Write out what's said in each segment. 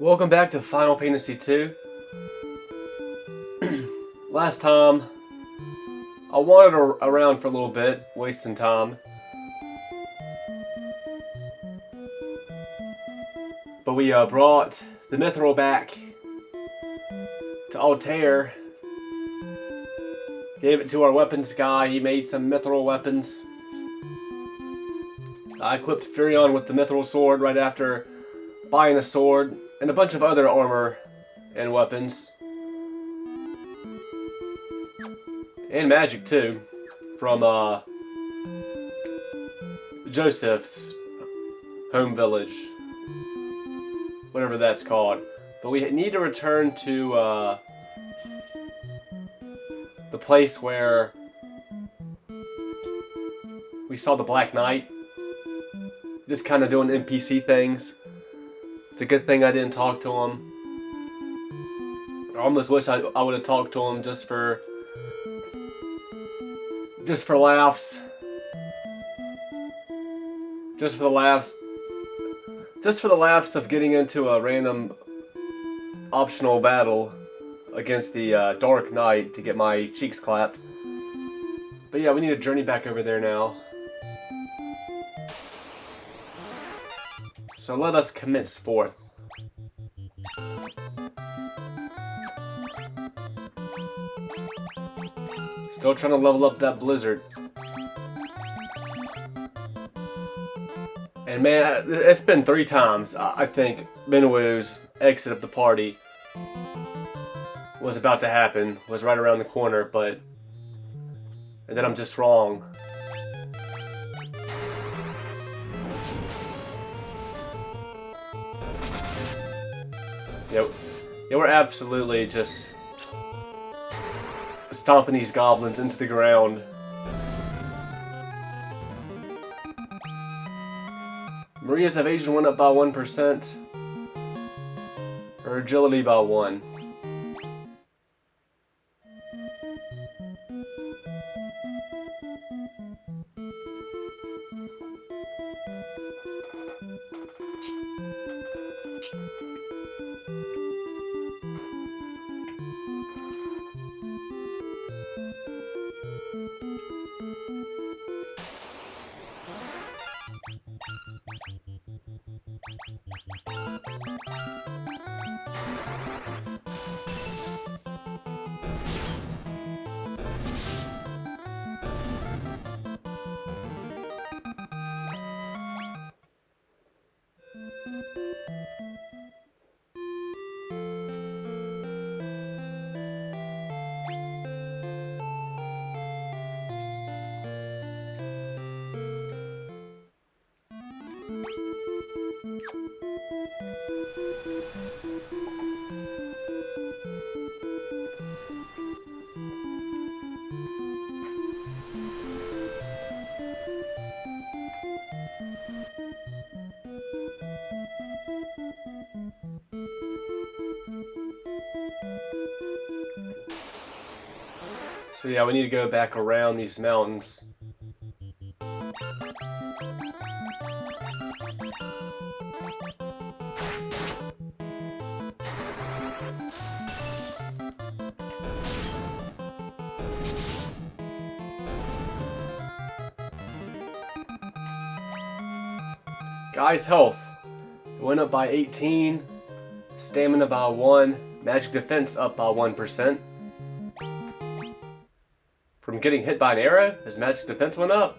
Welcome back to Final Fantasy II. Last time, I wandered around for a little bit, wasting time. But we brought the Mithril back to Altair. Gave it to our weapons guy. He made some Mithril weapons. I equipped Furion with the Mithril sword right after buying a sword and a bunch of other armor and weapons. And magic too, from Joseph's home village. Whatever that's called. But we need to return to the place where we saw the Black Knight. Just kind of doing NPC things. It's a good thing I didn't talk to him. I almost wish I would have talked to him just for laughs. Just for the laughs. Just for the laughs of getting into a random optional battle against the Dark Knight to get my cheeks clapped. But yeah, we need to journey back over there now. So let us commence forth. Still trying to level up that blizzard. And man, it's been 3 times, I think, Minwu's exit of the party was about to happen, was right around the corner, but... And then I'm just wrong. Yep. Yeah, we're absolutely just stomping these goblins into the ground. Maria's evasion went up by 1%. Her agility by 1. So yeah, we need to go back around these mountains. Guy's health. It went up by 18. Stamina by 1. Magic defense up by 1%. From getting hit by an arrow, his magic defense went up.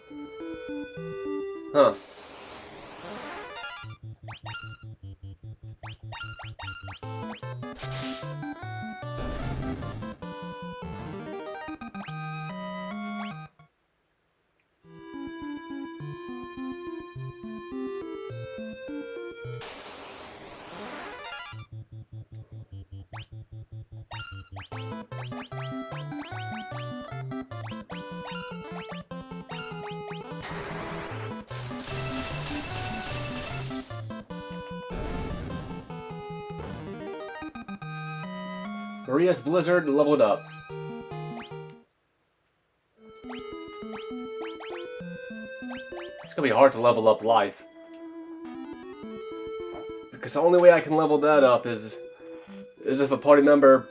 Huh. Maria's Blizzard leveled up. It's gonna be hard to level up life. Because the only way I can level that up is if a party member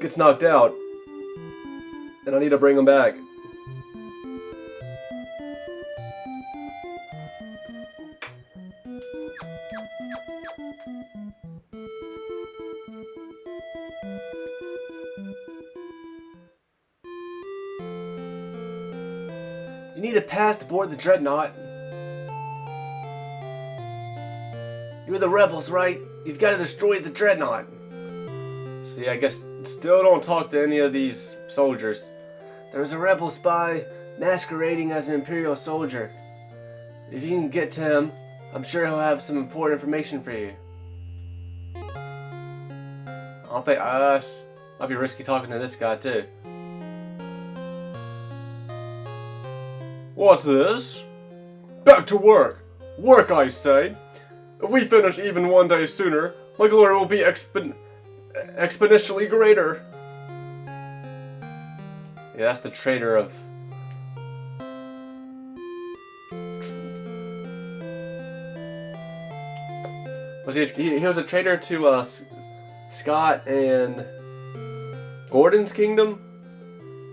gets knocked out, and I need to bring them back. You need a pass to board the Dreadnought. You're the rebels, right? You've got to destroy the Dreadnought. See, I guess still don't talk to any of these soldiers. There's a rebel spy masquerading as an Imperial soldier. If you can get to him, I'm sure he'll have some important information for you. I'll think, might be risky talking to this guy too. What's this? Back to work! Work, I say! If we finish even one day sooner, my glory will be exponentially greater. Yeah, that's the traitor of... He was a traitor to Scott and Gordon's kingdom,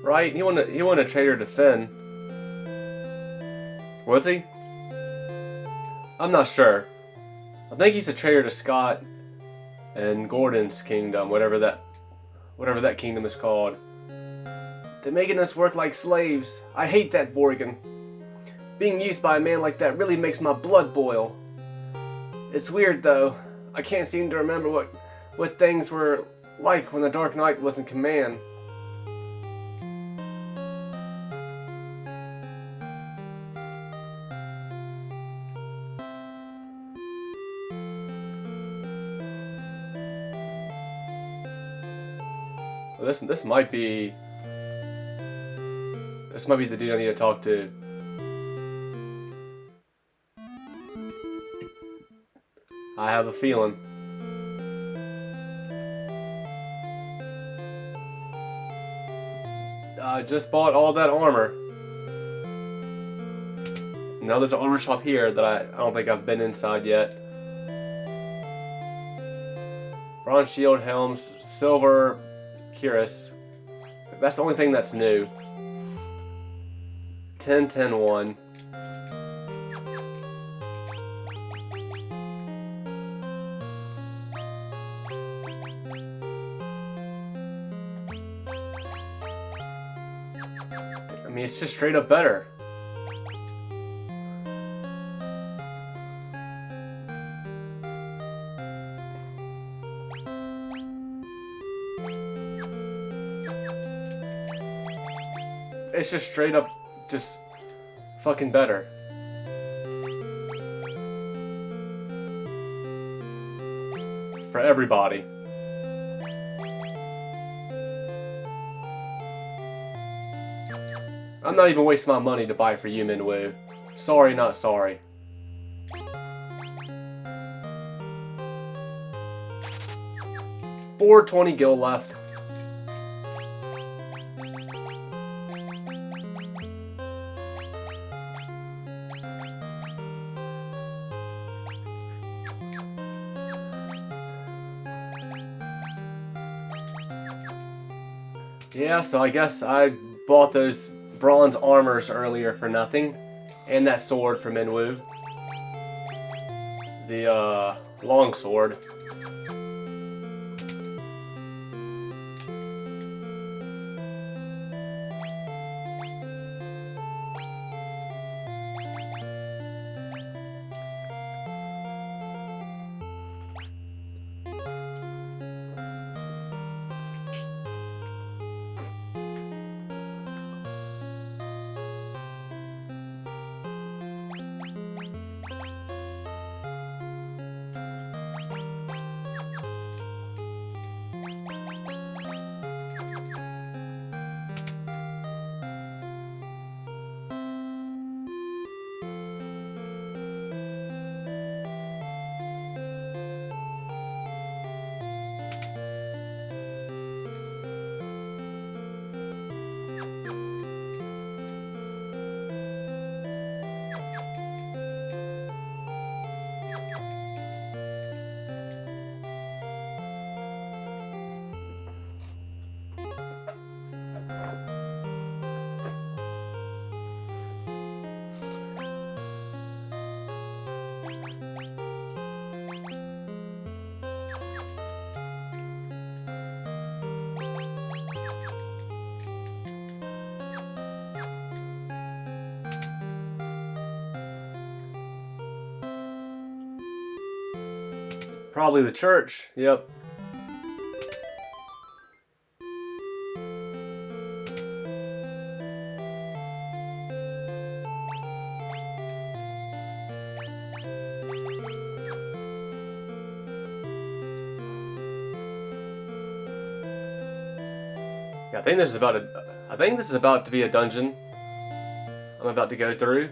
right? He wasn't a traitor to Finn. Was he? I'm not sure. I think he's a traitor to Scott and Gordon's kingdom, whatever that kingdom is called. They're making us work like slaves. I hate that Borgin. Being used by a man like that really makes my blood boil. It's weird though. I can't seem to remember what things were like when the Dark Knight was in command. This might be the dude I need to talk to. I have a feeling. I just bought all that armor. Now there's an armor shop here that I don't think I've been inside yet. Bronze shield, helms, silver cuirass. That's the only thing that's new. 10-10-1. I mean, it's just straight up better. It's just straight up, just fucking better. For everybody. I'm not even wasting my money to buy for you, Minwoo. Sorry, not sorry. $420 gil left. Yeah, so I guess I bought those bronze armors earlier for nothing, and that sword for Minwoo. The long sword. Probably the church. Yep. Yeah, I think this is about to be a dungeon I'm about to go through.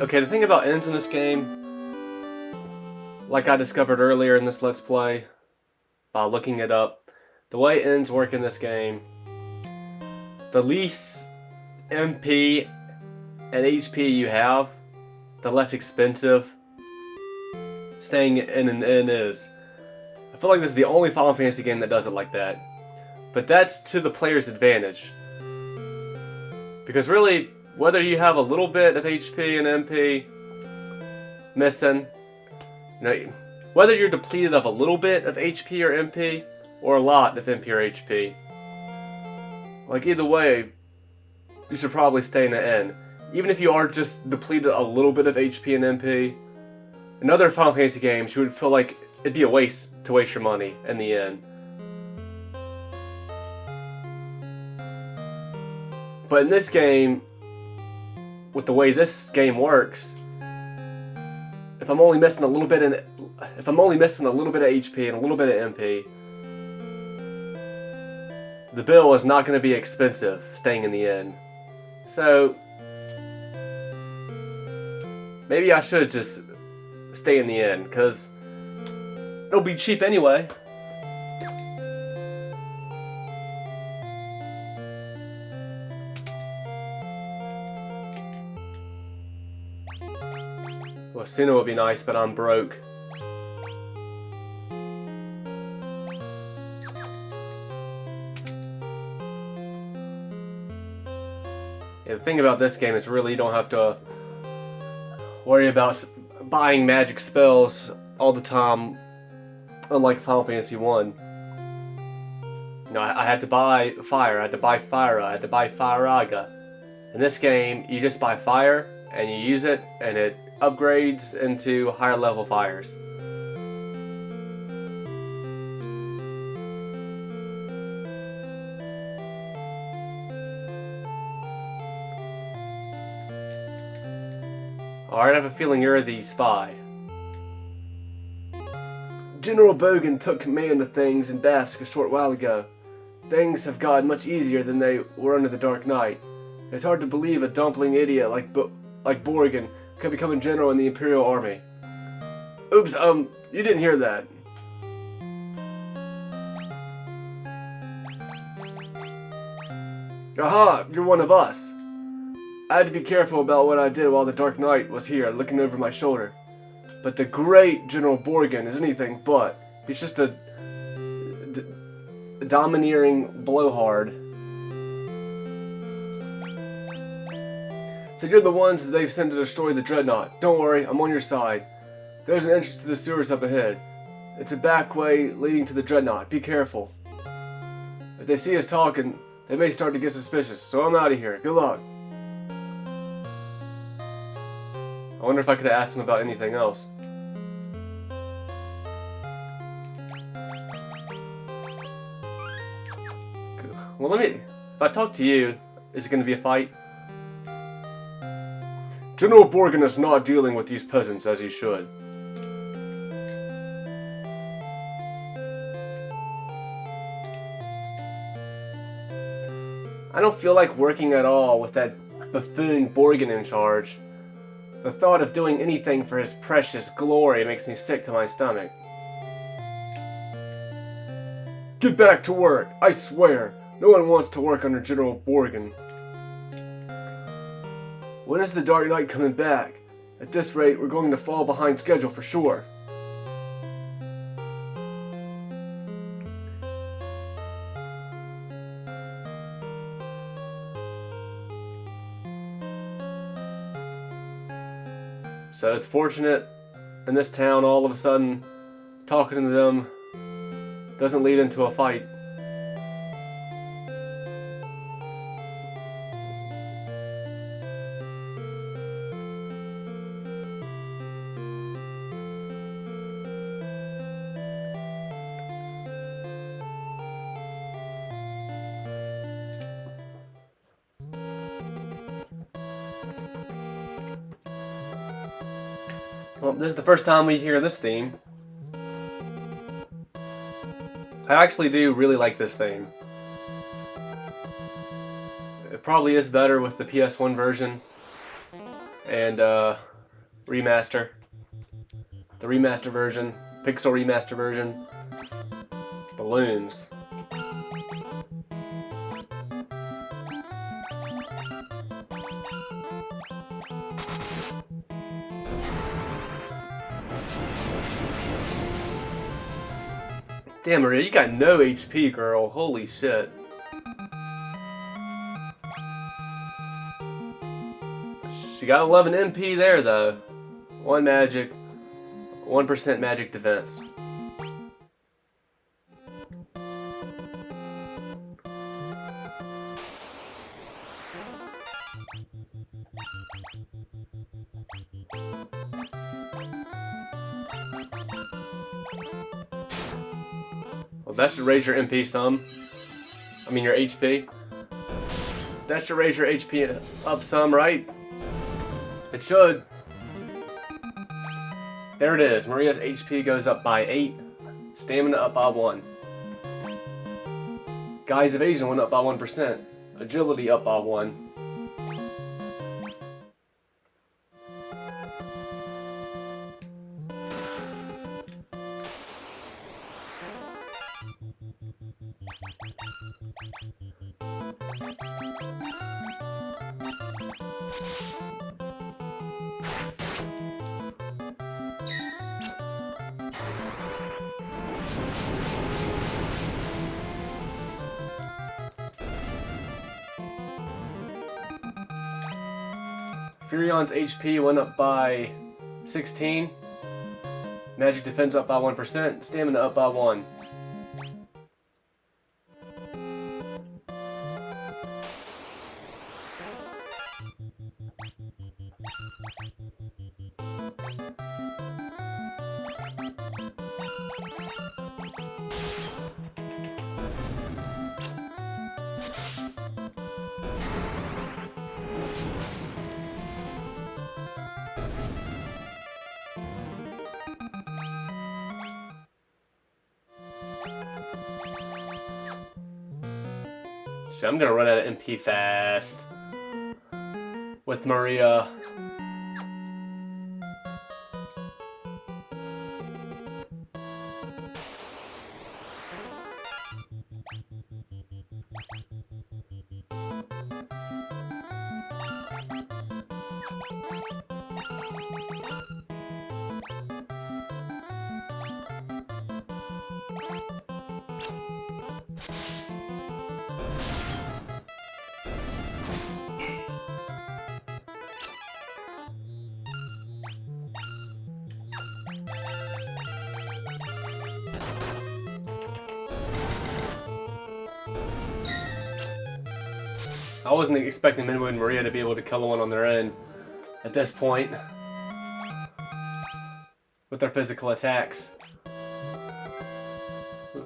The thing about ends in this game, like I discovered earlier in this Let's Play, by looking it up, the way ends work in this game, the least MP and HP you have, the less expensive staying in an inn is. I feel like this is the only Final Fantasy game that does it like that. But that's to the player's advantage. Because really, whether you have a little bit of HP and MP missing, whether you're depleted of a little bit of HP or MP, or a lot of MP or HP, like either way, you should probably stay in the inn. Even if you are just depleted a little bit of HP and MP, in other Final Fantasy games, you would feel like it'd be a waste to waste your money in the inn. But in this game, with the way this game works, if I'm only missing a little bit of HP and a little bit of MP, the bill is not going to be expensive staying in the inn. So maybe I should just stay in the inn, because it'll be cheap anyway. Well, sooner would be nice, but I'm broke. Yeah, the thing about this game is really you don't have to worry about buying magic spells all the time, unlike Final Fantasy 1. I had to buy fire, I had to buy Fyra, I had to buy Firaga. In this game, you just buy fire, and you use it, and it upgrades into higher level fires. Alright, I have a feeling you're the spy. General Bogan took command of things in Bafsk a short while ago. Things have gotten much easier than they were under the Dark Knight. It's hard to believe a dumpling idiot like Borgen could become a general in the Imperial Army. Oops, you didn't hear that. Aha, you're one of us. I had to be careful about what I did while the Dark Knight was here looking over my shoulder. But the great General Borgen is anything but. He's just a domineering blowhard. So you're the ones they've sent to destroy the Dreadnought. Don't worry, I'm on your side. There's an entrance to the sewers up ahead. It's a back way leading to the Dreadnought. Be careful. If they see us talking, they may start to get suspicious, so I'm out of here. Good luck. I wonder if I could have asked him about anything else. Well, if I talk to you, is it going to be a fight? General Borgen is not dealing with these peasants as he should. I don't feel like working at all with that buffoon Borgen in charge. The thought of doing anything for his precious glory makes me sick to my stomach. Get back to work, I swear. No one wants to work under General Borgen. When is the Dark Knight coming back? At this rate, we're going to fall behind schedule for sure. So it's fortunate in this town all of a sudden talking to them doesn't lead into a fight. Well, this is the first time we hear this theme. I actually do really like this theme. It probably is better with the PS1 version and remaster. The remaster version, Pixel Remaster version. Balloons. Damn, Maria, you got no HP, girl. Holy shit. She got 11 MP there, though. 1 magic, 1% magic defense. Well, that should raise your MP some. I mean your HP. That should raise your HP up some, right? It should. There it is. Maria's HP goes up by 8. Stamina up by 1. Guy's evasion went up by 1%. Agility up by 1. Furion's HP went up by 16. Magic defense up by 1%. Stamina up by 1. I'm gonna run out of MP fast with Maria. I wasn't expecting Minwoo and Maria to be able to kill one on their own at this point with their physical attacks.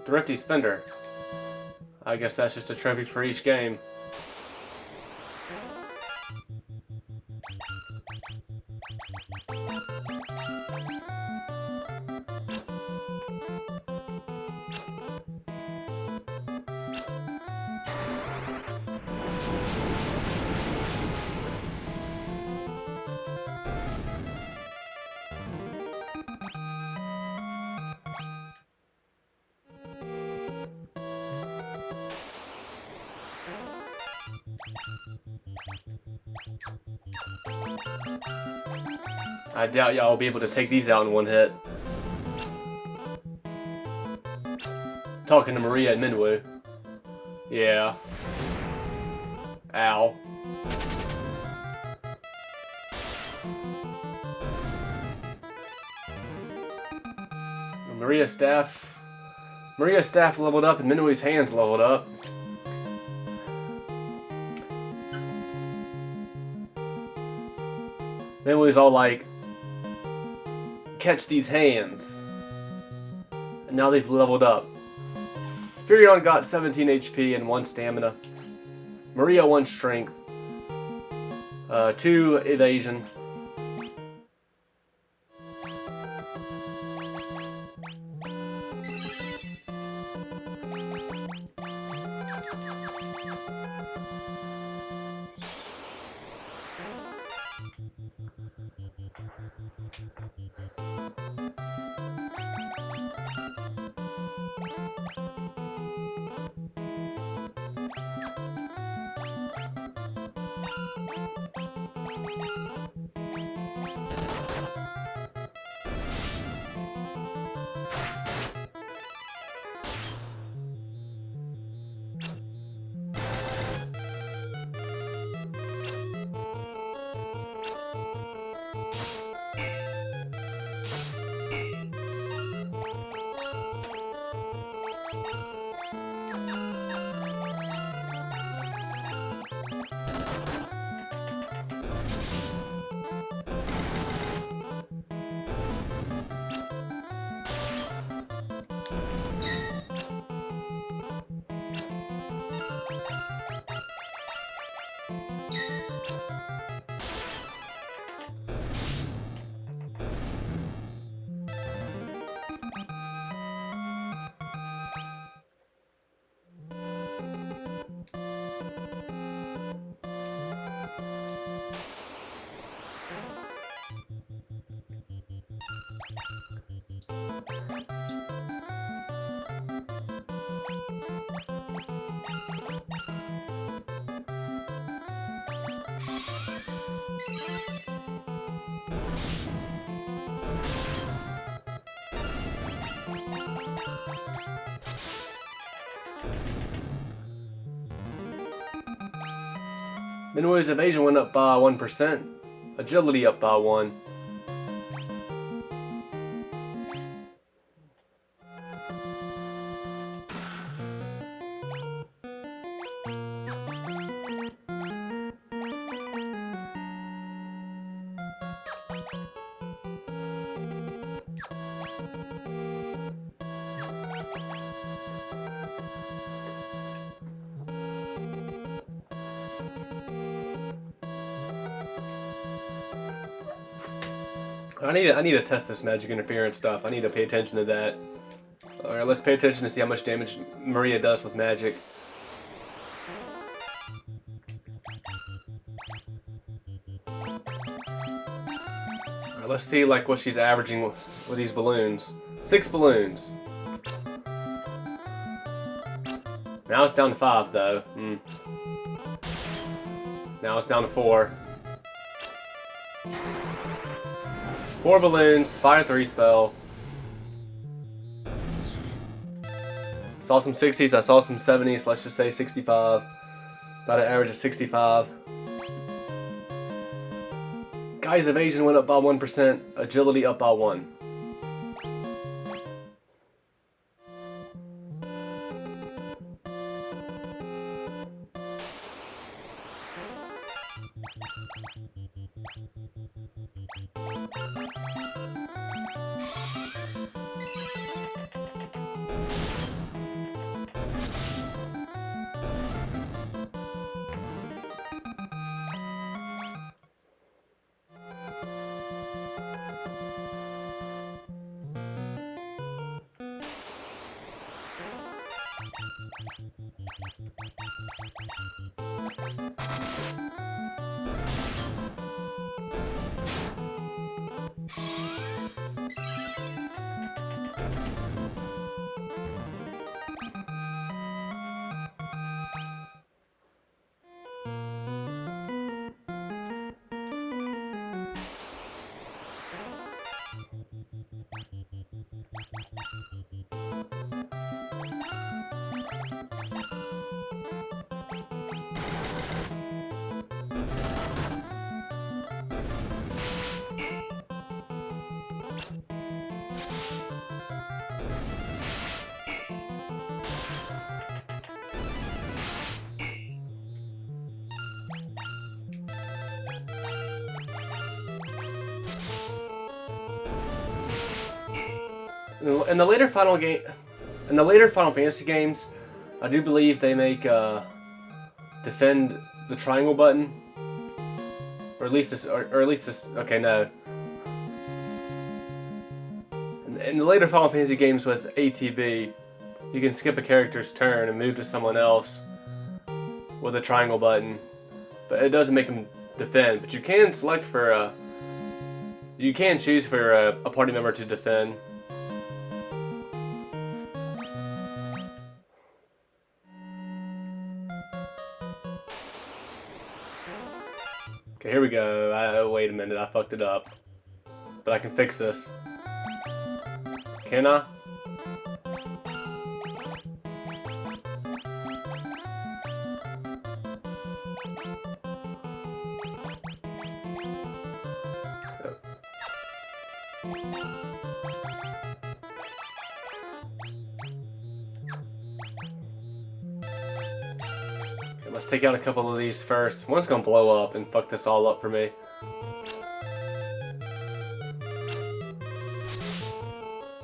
Thrifty Spender. I guess that's just a trophy for each game. I doubt y'all will be able to take these out in one hit. Talking to Maria and Minwoo. Yeah. Ow. Maria's staff leveled up and Minui's hands leveled up. Minui's all like, catch these hands. And now they've leveled up. Furion got 17 HP and 1 stamina. Maria 1 strength. 2 evasion. Minui's evasion went up by 1%. Agility up by 1. I need to test this magic interference stuff. I need to pay attention to that. Alright, let's pay attention to see how much damage Maria does with magic. Alright, let's see like what she's averaging with these balloons. 6 balloons. Now it's down to 5 though. Now it's down to 4. 4 balloons, fire 3 spell. Saw some 60s, I saw some 70s, let's just say 65. About an average of 65. Guy's evasion went up by 1%, agility up by 1. In the later Final Fantasy games, I do believe they make defend the triangle button, or at least this. Okay, no. In the later Final Fantasy games with ATB, you can skip a character's turn and move to someone else with a triangle button, but it doesn't make them defend. But you can select for you can choose for a party member to defend. Okay, here we go. Wait a minute, I fucked it up. But I can fix this. Can I? Let's take out a couple of these first. One's gonna blow up and fuck this all up for me.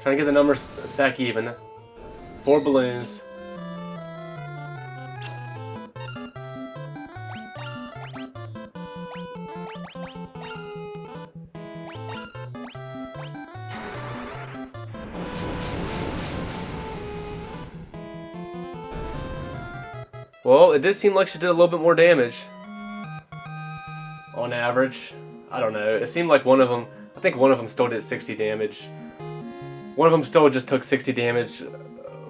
Trying to get the numbers back even. 4 balloons. Well, it did seem like she did a little bit more damage. On average. I don't know. It seemed like one of them... I think one of them still did 60 damage. One of them still just took 60 damage.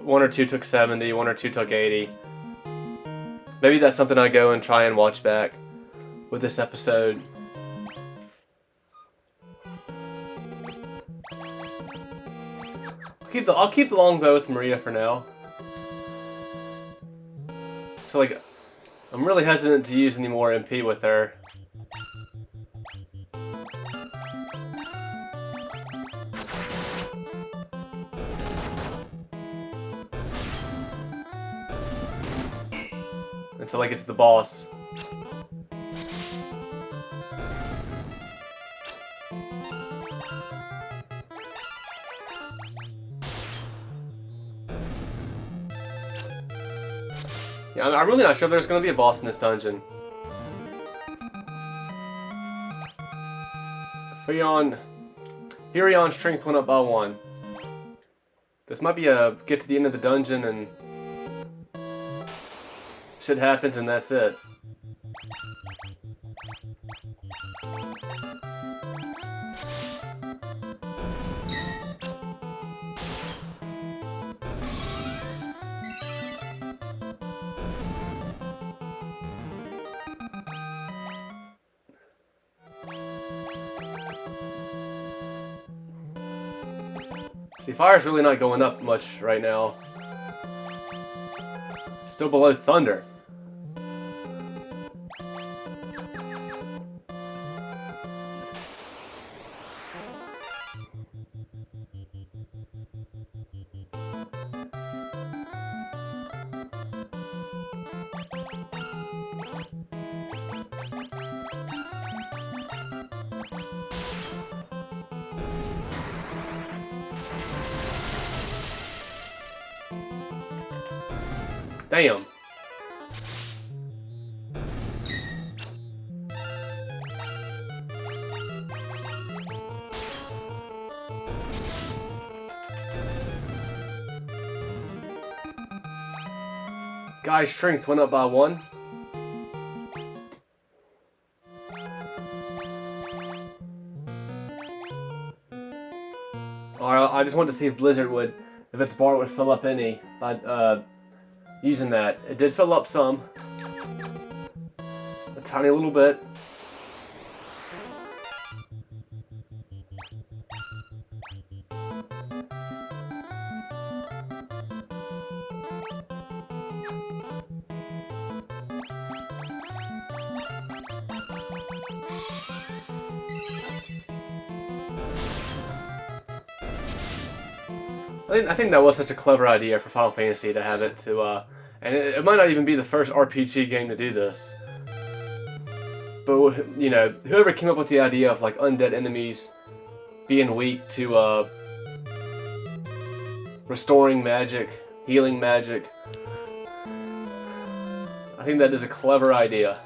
One or two took 70. One or two took 80. Maybe that's something I go and try and watch back with this episode. I'll keep the longbow with Maria for now. So, like, I'm really hesitant to use any more MP with her. Until I get to the boss. Yeah, I'm really not sure if there's going to be a boss in this dungeon. Furion's strength went up by 1. This might be a get to the end of the dungeon and shit happens and that's it. See, fire's really not going up much right now. Still below thunder. Damn. Guy's strength went up by 1. Alright, I just wanted to see if Blizzard would, if its bar would fill up any by using that. It did fill up some. A tiny little bit. I think that was such a clever idea for Final Fantasy to have it to, and it might not even be the first RPG game to do this. But, you know, whoever came up with the idea of, like, undead enemies being weak to restoring magic, healing magic. I think that is a clever idea.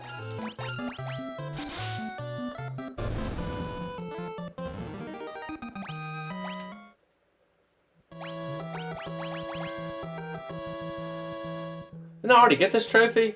Didn't I already get this trophy?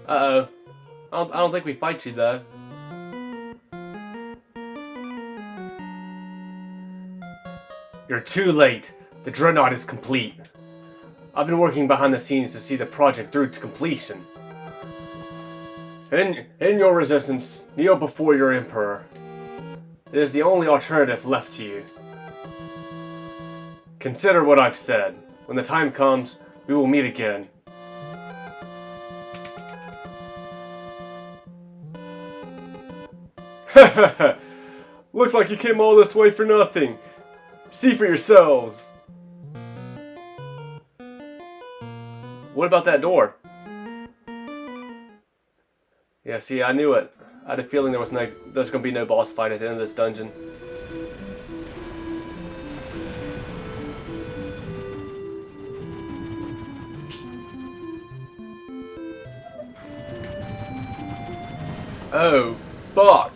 Uh-oh. I don't think we fight you, though. You're too late. The Dreadnought is complete. I've been working behind the scenes to see the project through to completion. In your resistance, kneel before your Emperor. It is the only alternative left to you. Consider what I've said. When the time comes, we will meet again. Looks like you came all this way for nothing. See for yourselves. What about that door? Yeah, see, I knew it. I had a feeling there's going to be no boss fight at the end of this dungeon. Oh, fuck.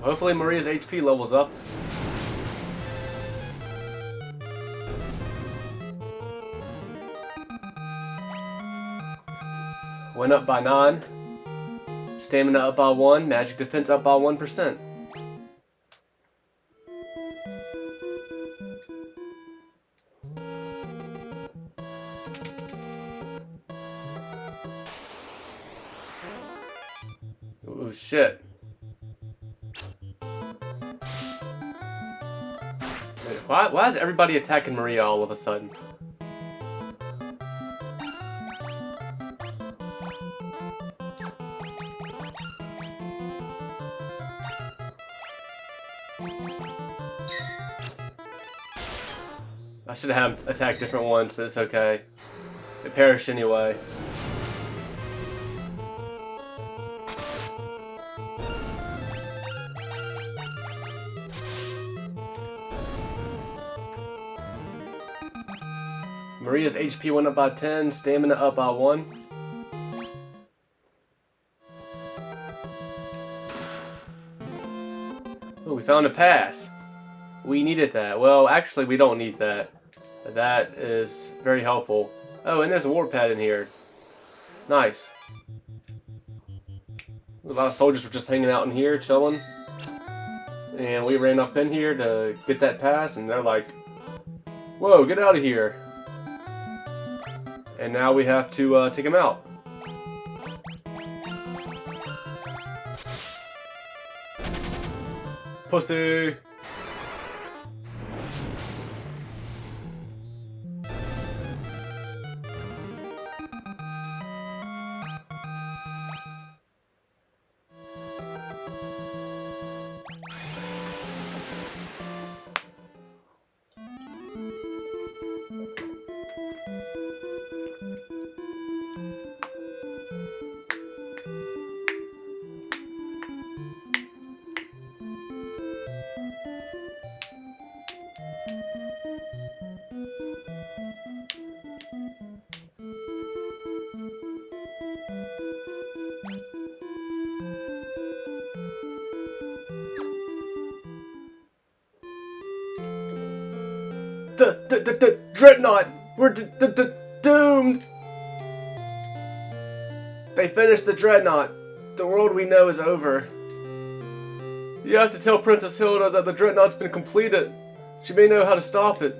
Hopefully Maria's HP levels up. Went up by 9. Stamina up by 1. Magic defense up by 1%. Oh shit. Why is everybody attacking Maria all of a sudden? I should have attacked different ones, but it's okay. It perished anyway. Maria's HP went up by 10, stamina up by 1. Oh, we found a pass. We needed that. Well, actually, we don't need that. That is very helpful. Oh, and there's a warpad in here. Nice. A lot of soldiers were just hanging out in here, chilling. And we ran up in here to get that pass, and they're like, whoa, get out of here. And now we have to take him out. Pussy! The Dreadnought! We're doomed! They finished the Dreadnought. The world we know is over. You have to tell Princess Hilda that the Dreadnought's been completed. She may know how to stop it.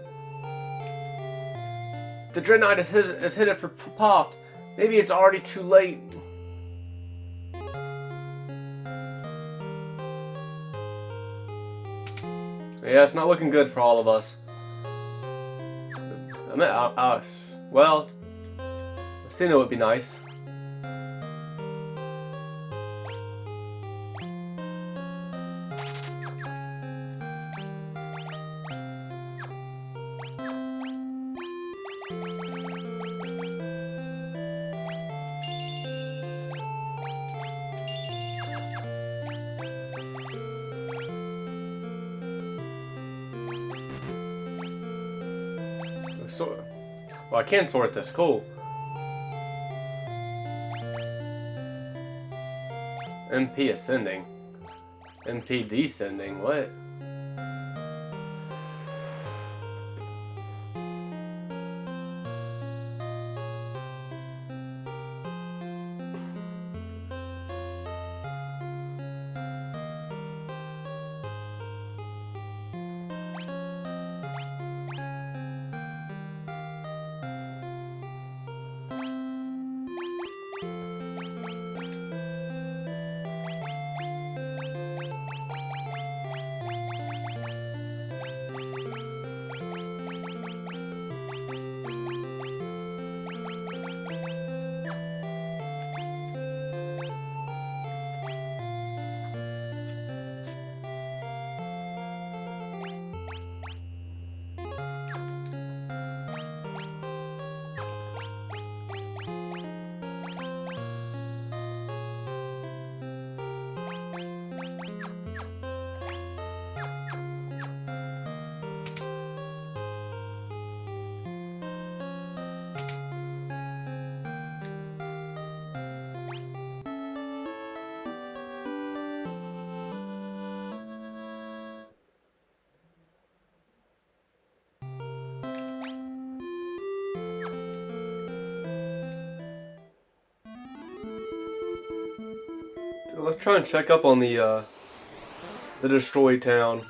The Dreadnought is headed for Poft. Maybe it's already too late. Yeah, it's not looking good for all of us. I mean, well, Casino would be nice. Well, I can sort this. Cool. MP ascending. MP descending. What? So let's try and check up on the destroyed town.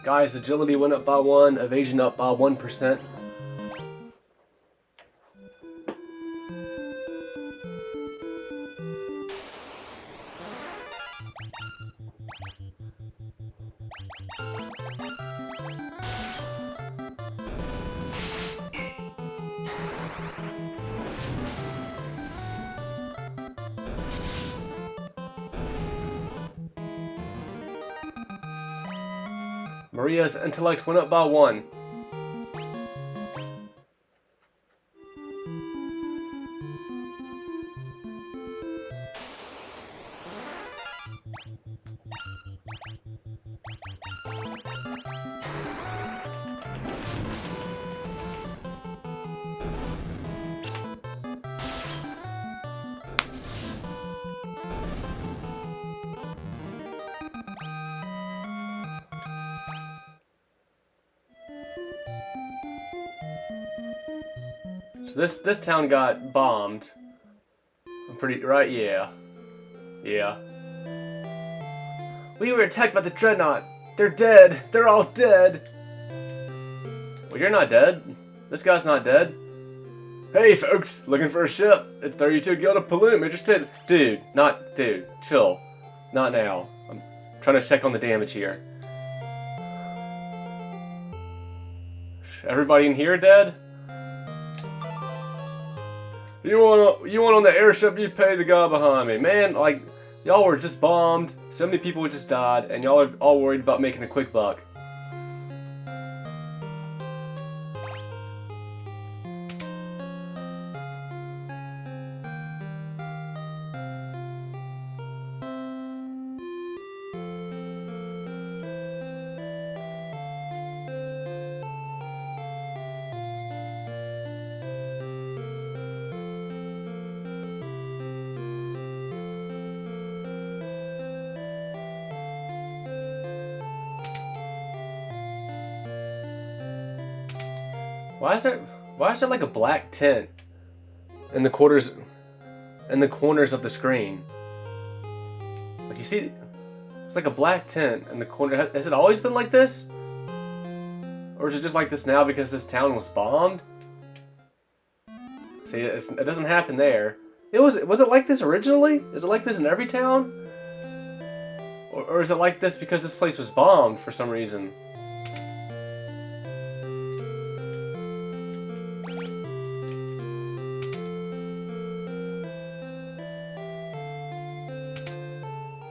Guys, agility went up by 1, evasion up by 1%. Maria's intellect went up by 1. So this town got bombed. I'm pretty right, yeah. Yeah. We were attacked by the Dreadnought. They're dead. They're all dead. Well, you're not dead. This guy's not dead. Hey, folks, looking for a ship? It's 32 Guild of Paloom. Interested? Dude, chill. Not now. I'm trying to check on the damage here. Everybody in here dead? You want on the airship, you pay the guy behind me. Man, like, y'all were just bombed, so many people just died, and y'all are all worried about making a quick buck. Why is there like a black tint in the corners of the screen? Like you see, it's like a black tint in the corner. Has it always been like this? Or is it just like this now because this town was bombed? See, it doesn't happen there. Was it like this originally? Is it like this in every town? Or is it like this because this place was bombed for some reason?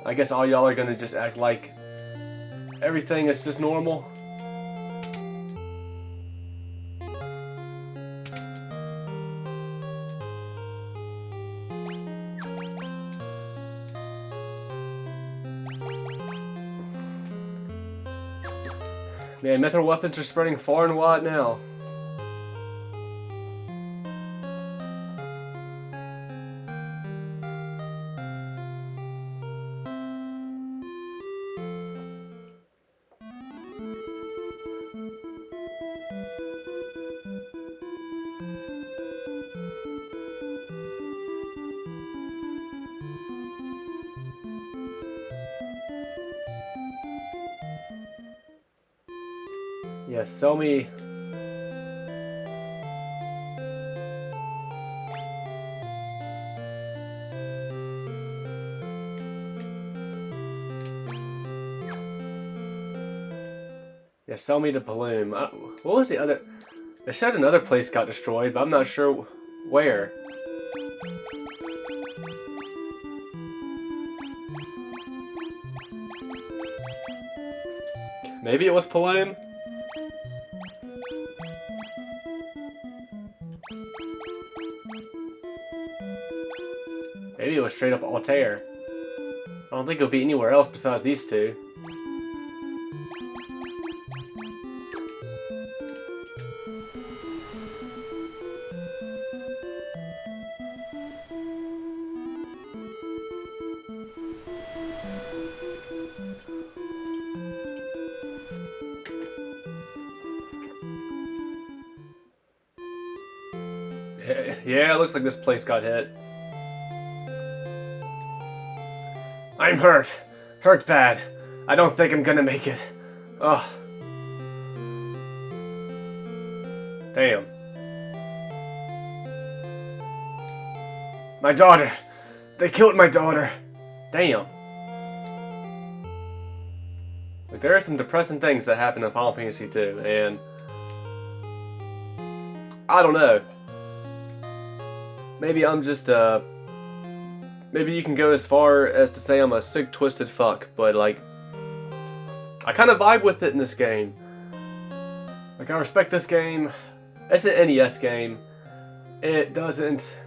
I guess all y'all are gonna just act like everything is just normal. Man, metal weapons are spreading far and wide now. Yeah, sell me. Yeah, sell me the balloon. What was the other? They said another place got destroyed, but I'm not sure where. Maybe it was Paloom? Maybe it was straight up Altair. I don't think it'll be anywhere else besides these two. Yeah, it looks like this place got hit. I'm hurt. Hurt bad. I don't think I'm gonna make it. Ugh. Damn. My daughter. They killed my daughter. Damn. Like, there are some depressing things that happen in Final Fantasy 2, and I don't know. Maybe I'm just, maybe you can go as far as to say I'm a sick, twisted fuck, but, like, I kind of vibe with it in this game. Like, I respect this game. It's an NES game. It doesn't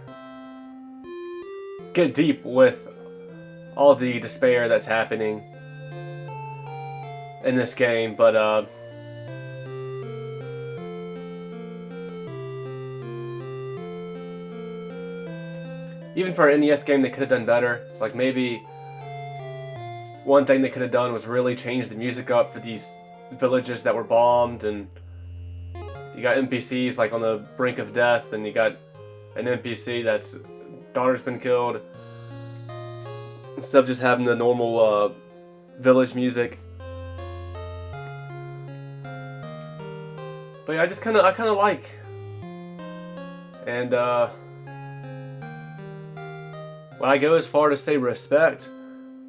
get deep with all the despair that's happening in this game, but, even for an NES game, they could have done better. Like, maybe one thing they could have done was really change the music up for these villages that were bombed, and you got NPCs like on the brink of death, and you got an NPC that's daughter's been killed. Instead of just having the normal village music. But yeah, I kind of like, and when I go as far to say respect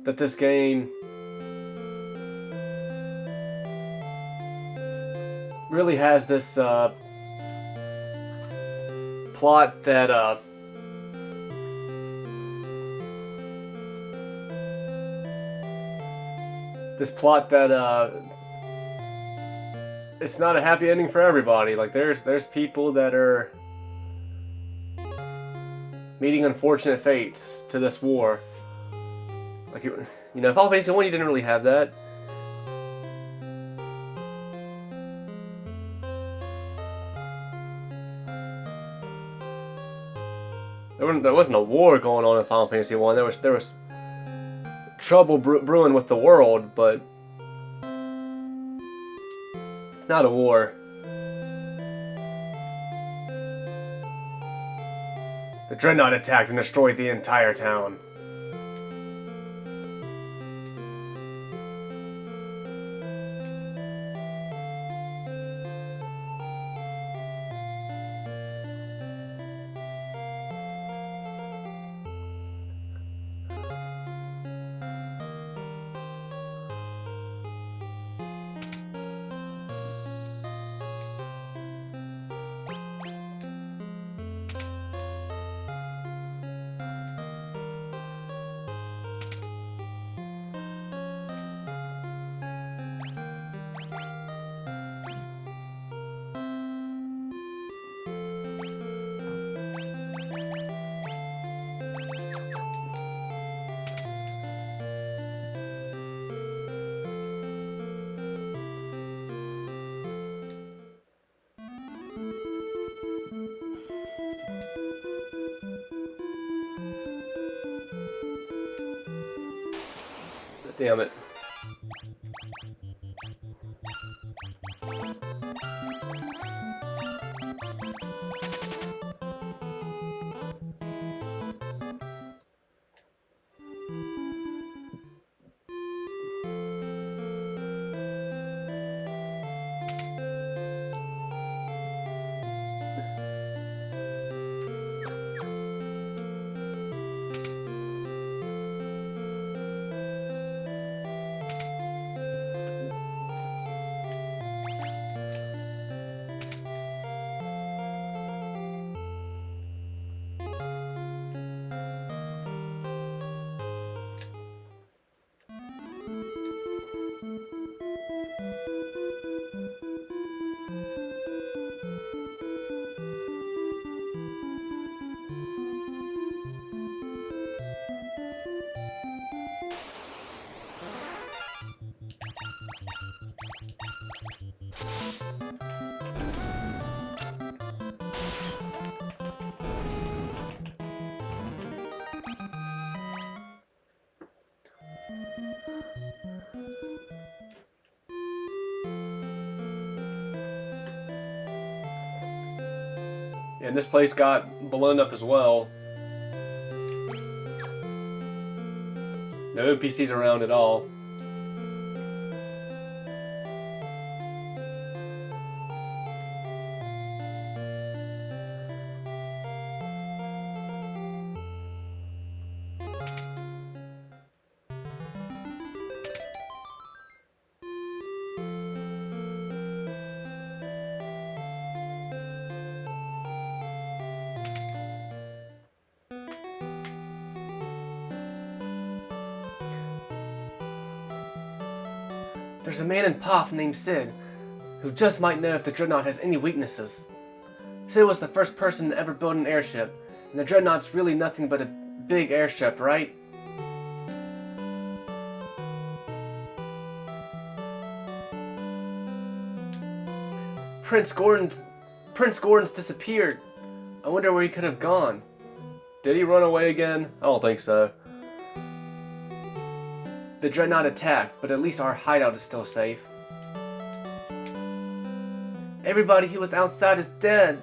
that this game really has this plot that it's not a happy ending for everybody. Like, there's people that are meeting unfortunate fates to this war. Like, you know, Final Fantasy 1, you didn't really have that. There wasn't a war going on in Final Fantasy 1. There was trouble brewing with the world, but not a war. The Dreadnought attacked and destroyed the entire town. Damn it. And this place got blown up as well. No NPCs around at all. There's a man in Poff named Sid, who just might know if the Dreadnought has any weaknesses. Sid was the first person to ever build an airship, and the Dreadnought's really nothing but a big airship, right? Prince Gordon's disappeared. I wonder where he could have gone. Did he run away again? I don't think so. The Dreadnought attacked, but at least our hideout is still safe. Everybody who was outside is dead.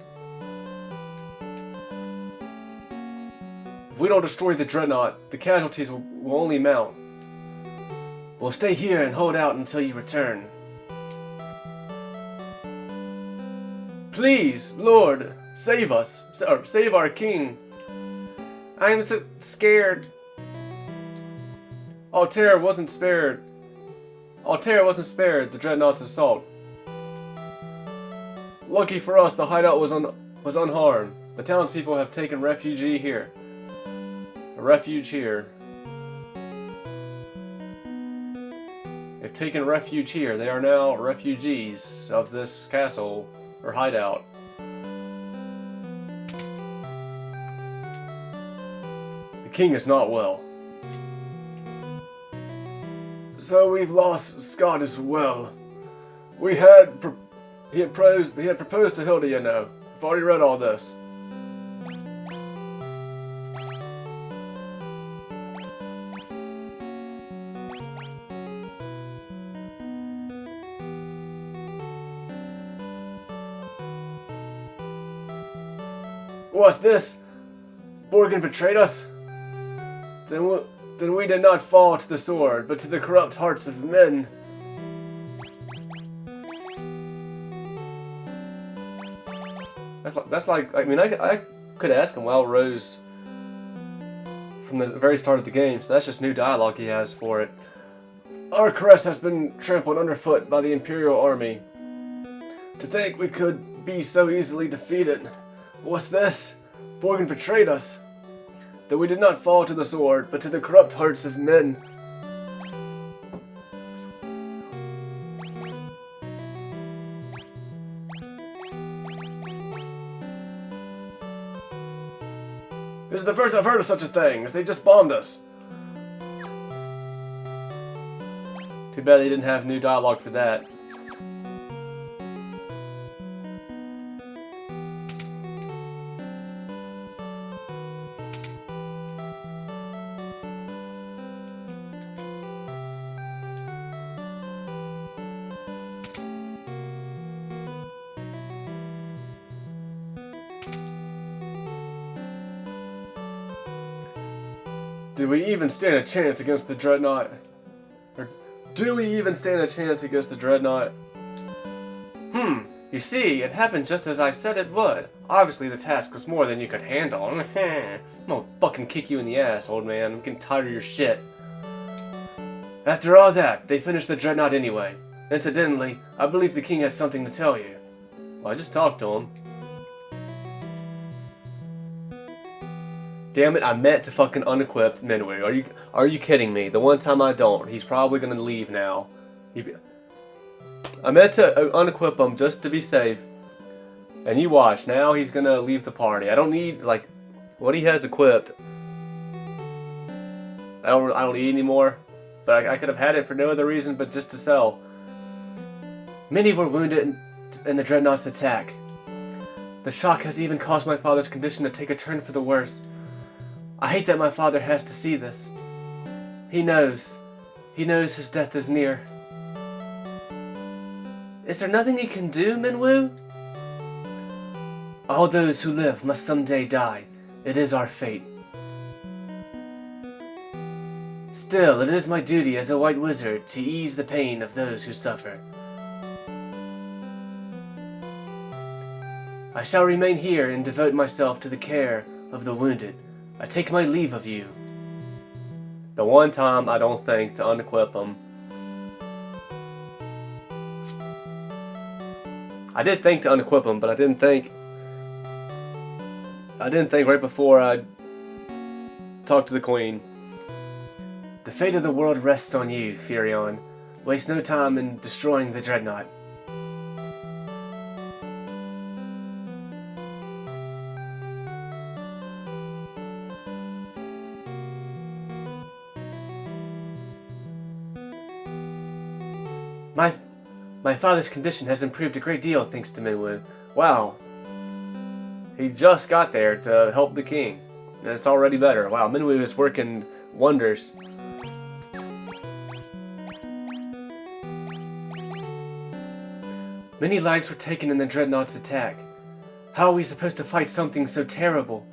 If we don't destroy the Dreadnought, the casualties will only mount. We'll stay here and hold out until you return. Please, Lord, save us. Save our king. I'm so scared. Altair wasn't spared. Altair wasn't spared the Dreadnought's assault. Lucky for us, the hideout was unharmed. The townspeople have taken refuge here. A refuge here. They've taken refuge here. They are now refugees of this castle or hideout. The king is not well. So we've lost Scott as well. He had proposed to Hilda, you know. I've already read all this. What's this? Borgen betrayed us? Then we did not fall to the sword, but to the corrupt hearts of men. That's like, I mean, I could ask him while Rose from the very start of the game, so that's just new dialogue he has for it. Our crest has been trampled underfoot by the Imperial Army. To think we could be so easily defeated. What's this? Borgen betrayed us. That we did not fall to the sword, but to the corrupt hearts of men. This is the first I've heard of such a thing, as they just bombed us. Too bad they didn't have new dialogue for that. Do we even stand a chance against the Dreadnought? Or do we even stand a chance against the Dreadnought? You see, it happened just as I said it would. Obviously the task was more than you could handle. I'm gonna fucking kick you in the ass, old man. I'm getting tired of your shit. After all that, they finished the Dreadnought anyway. Incidentally, I believe the king has something to tell you. Well, I just talked to him. Damn it, I meant to fucking unequip Minwu. Are you kidding me? The one time I don't, he's probably gonna leave now. I meant to unequip him just to be safe. And you watch, now he's gonna leave the party. I don't need, like, what he has equipped. I don't need anymore. But I could have had it for no other reason but just to sell. Many were wounded in the Dreadnought's attack. The shock has even caused my father's condition to take a turn for the worse. I hate that my father has to see this. He knows. He knows his death is near. Is there nothing you can do, Minwu? All those who live must someday die. It is our fate. Still, it is my duty as a white wizard to ease the pain of those who suffer. I shall remain here and devote myself to the care of the wounded. I take my leave of you. The one time I don't think to unequip him. I did think to unequip him, but I didn't think right before I talked to the queen. The fate of the world rests on you, Furion. Waste no time in destroying the Dreadnought. My father's condition has improved a great deal thanks to Minwu. Wow. He just got there to help the king. And it's already better. Wow, Minwu is working wonders. Many lives were taken in the Dreadnought's attack. How are we supposed to fight something so terrible?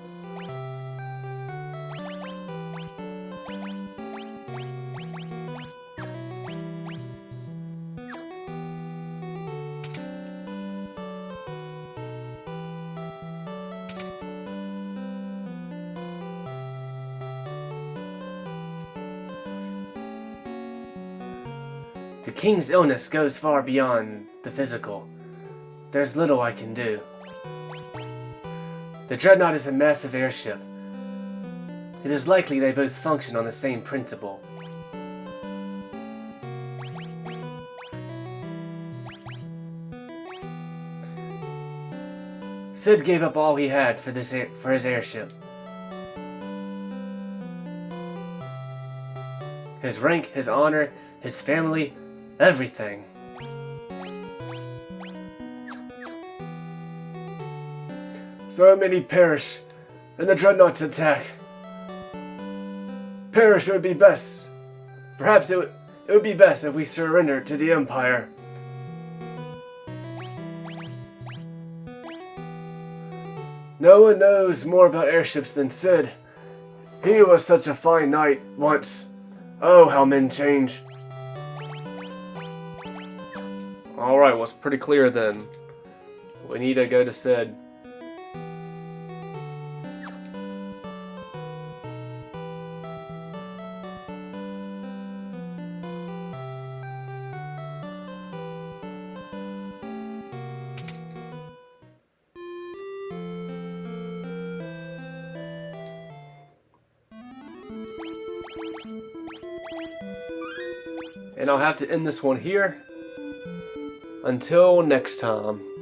The king's illness goes far beyond the physical. There's little I can do. The Dreadnought is a massive airship. It is likely they both function on the same principle. Sid gave up all he had for his airship. His rank, his honor, his family, everything. So many perish in the Dreadnought's attack. Perish, it would be best. Perhaps it would be best if we surrender to the Empire. No one knows more about airships than Sid. He was such a fine knight once. Oh, how men change. Alright, well, it's pretty clear then. We need to go to Sid. And I'll have to end this one here. Until next time.